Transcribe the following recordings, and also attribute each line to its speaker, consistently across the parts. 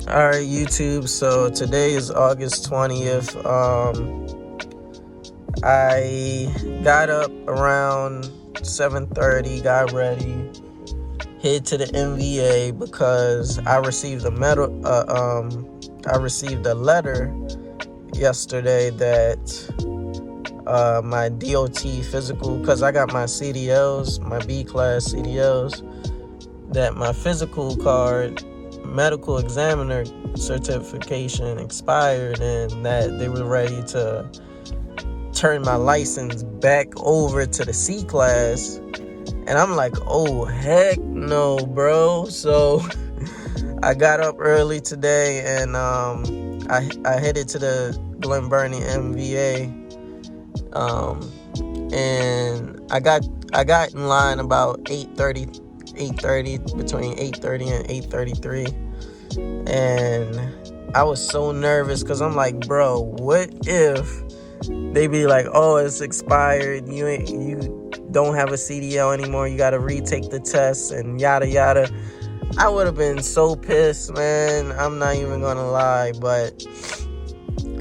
Speaker 1: Alright, YouTube. So today is August 20th. I got up around 7:30, got ready, head to the MVA because I received a letter yesterday that my DOT physical, because I got my CDLs, my B class CDLs, that my physical card, medical examiner certification expired, and that they were ready to turn my license back over to the C class. And I'm like, oh heck no, bro. So I got up early today, and I headed to the Glen Burnie MVA, and I got in line about 8:30, between 8:30 and 8:33. And I was so nervous because I'm like, bro, what if they be like, oh, it's expired, you don't have a CDL anymore, you gotta retake the test and yada yada. I would have been so pissed, man. I'm not even gonna lie. But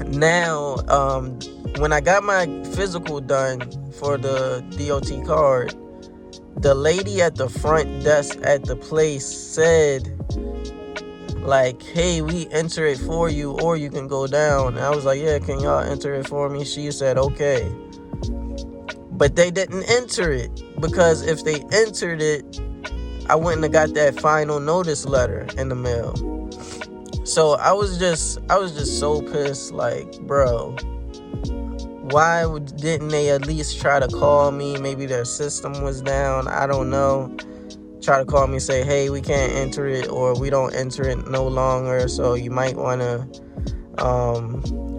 Speaker 1: now, when I got my physical done for the DOT card, the lady at the front desk at the place said, like, hey, we enter it for you, or you can go down. And I was like, yeah, can y'all enter it for me? She said, okay. But they didn't enter it, because if they entered it, I wouldn't have got that final notice letter in the mail. So I was just so pissed, like, bro, why didn't they at least try to call me? Maybe their system was down, I don't know. Try to call me and say, hey, we can't enter it, or we don't enter it no longer, so you might want to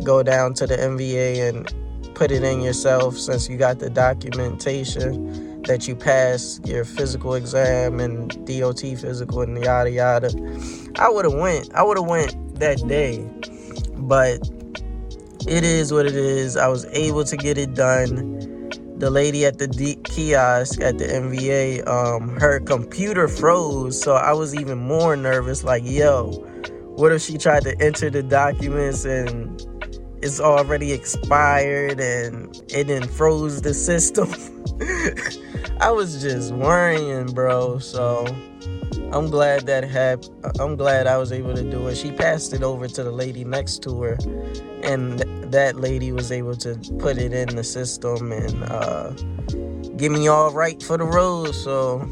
Speaker 1: go down to the MVA and put it in yourself, since you got the documentation that you passed your physical exam and DOT physical and yada yada. I would have went that day, but it is what it is. I was able to get it done. The lady at the kiosk at the MVA, her computer froze, so I was even more nervous. Like, yo, what if she tried to enter the documents and it's already expired and it didn't froze the system? I was just worrying, bro. So I'm glad that happened. I'm glad I was able to do it. She passed it over to the lady next to her, and that lady was able to put it in the system and get me all right for the road. So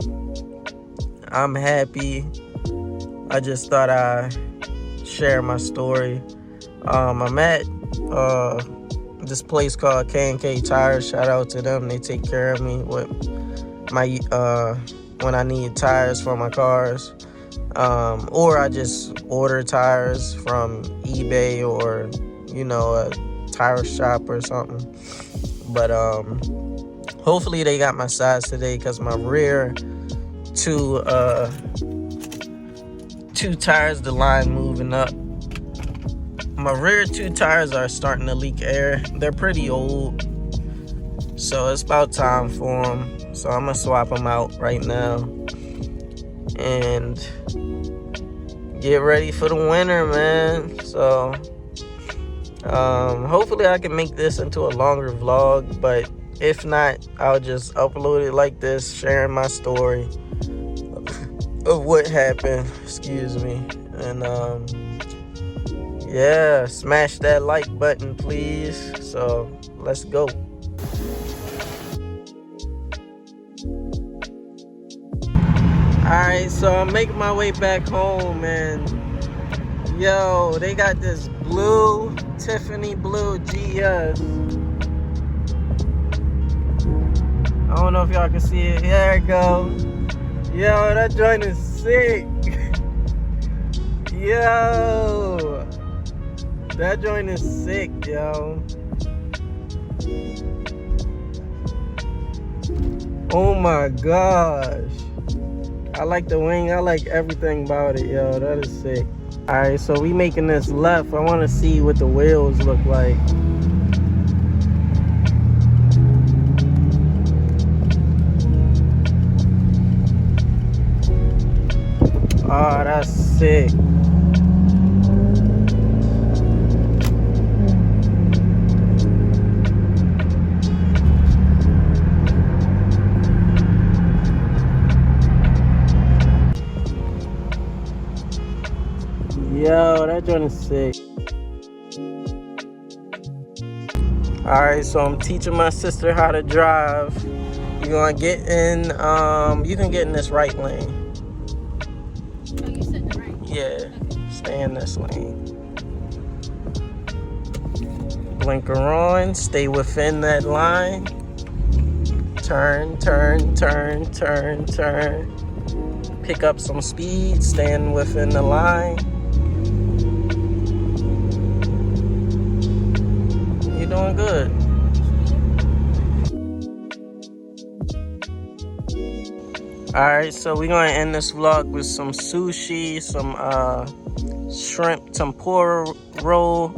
Speaker 1: I'm happy. I just thought I'd share my story. I'm at this place called K&K Tires. Shout out to them. They take care of me with my when I need tires for my cars, or I just order tires from eBay, or a tire shop or something. But hopefully they got my size today, because my rear two tires, the line moving up, my rear two tires are starting to leak air. They're pretty old, so it's about time for them. So I'm gonna swap them out right now and get ready for the winter, man. So hopefully I can make this into a longer vlog, but if not, I'll just upload it like this, sharing my story of what happened. Excuse me. And yeah, smash that like button, please. So let's go. Alright, so I'm making my way back home, and yo, they got this blue, Tiffany blue GS. I don't know if y'all can see it. There it go. Yo, that joint is sick. Yo, that joint is sick, yo. Oh my gosh. I like the wing. I like everything about it, yo. That is sick. Alright, so we making this left. I want to see what the wheels look like. Oh, that's sick. joint is sick. Alright, so I'm teaching my sister how to drive. You're gonna get in, you can get in this right lane.
Speaker 2: Oh, you said the right?
Speaker 1: Yeah, stay in this lane. Blinker on, stay within that line. Turn, turn, turn, turn, turn. Pick up some speed, staying within the line. You're doing good. Alright, so we're gonna end this vlog with some sushi, some shrimp tempura roll.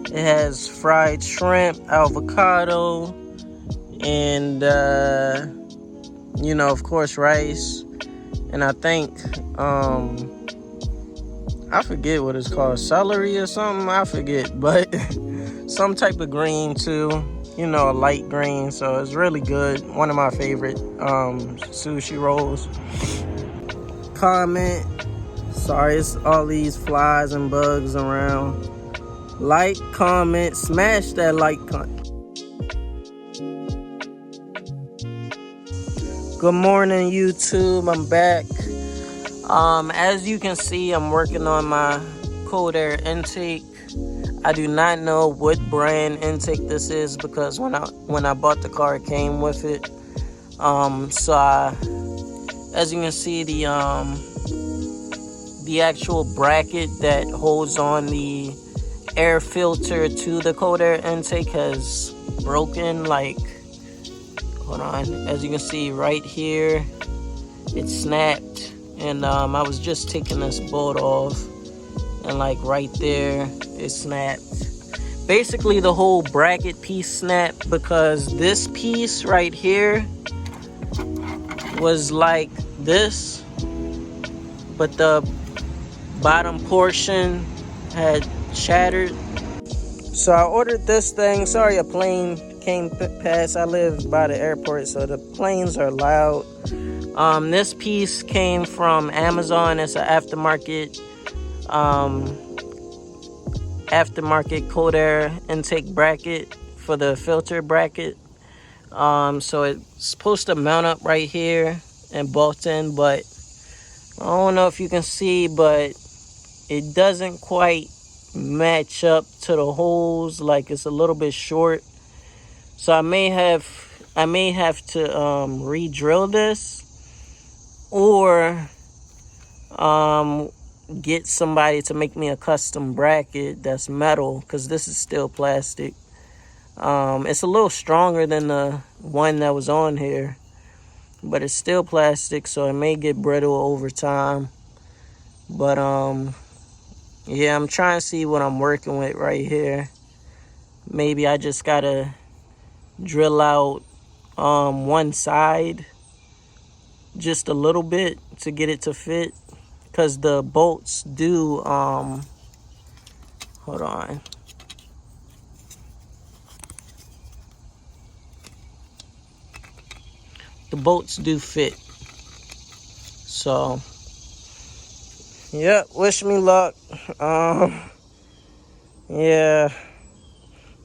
Speaker 1: It has fried shrimp, avocado, and you know, of course, rice. And I think I forget what it's called, celery or something, I forget, but some type of green too, you know, a light green. So it's really good. One of my favorite sushi rolls. Comment. Sorry, it's all these flies and bugs around. Like, comment, smash that like button. Good morning, YouTube. I'm back. As you can see, I'm working on my cold air intake. I do not know what brand intake this is because when I bought the car, it came with it. As you can see, the actual bracket that holds on the air filter to the cold air intake has broken. Like, hold on, as you can see right here, it snapped, and I was just taking this bolt off, and like right there, it snapped. Basically, the whole bracket piece snapped because this piece right here was like this, but the bottom portion had shattered. So I ordered this thing. Sorry, a plane came past. I live by the airport, so the planes are loud. This piece came from Amazon. It's an aftermarket cold air intake bracket for the filter bracket. So it's supposed to mount up right here and bolt in, but I don't know if you can see, but it doesn't quite match up to the holes. Like, it's a little bit short. So I may have to re-drill this, or get somebody to make me a custom bracket that's metal, because this is still plastic. It's a little stronger than the one that was on here, but it's still plastic, so it may get brittle over time. But yeah, I'm trying to see what I'm working with right here. Maybe I just gotta drill out one side just a little bit to get it to fit, because the bolts do hold on. The bolts do fit. So yeah, wish me luck. Yeah,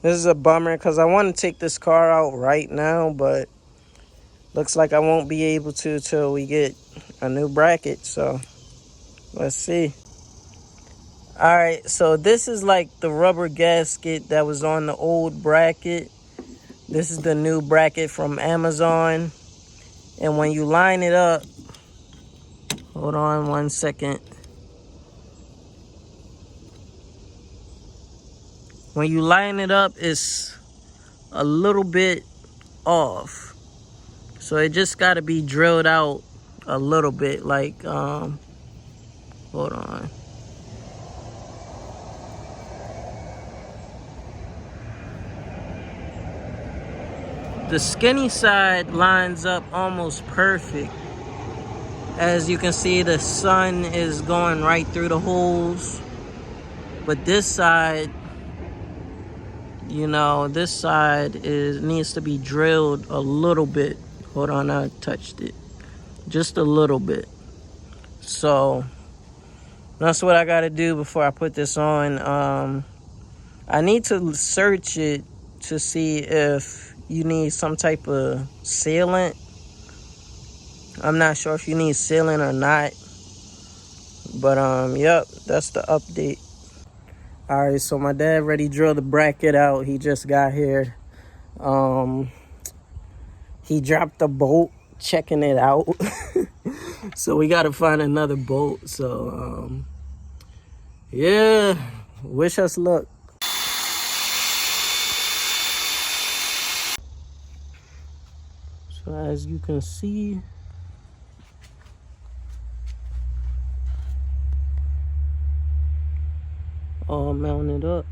Speaker 1: this is a bummer because I want to take this car out right now, but looks like I won't be able to till we get a new bracket. So let's see. All right, so this is like the rubber gasket that was on the old bracket. This is the new bracket from Amazon. And when you line it up, hold on one second. When you line it up, it's a little bit off. So it just got to be drilled out a little bit. Like, hold on. The skinny side lines up almost perfect. As you can see, the sun is going right through the holes. But this side, you know, this side needs to be drilled a little bit. Hold on, I touched it. Just a little bit. So, That's what I gotta do before I put this on. I need to search it to see if you need some type of sealant. I'm not sure if you need sealant or not. But yep, that's the update. Alright, so my dad already drilled the bracket out. He just got here. He dropped the bolt, checking it out. So we gotta find another bolt. So yeah, wish us luck. So as you can see, all mounted up.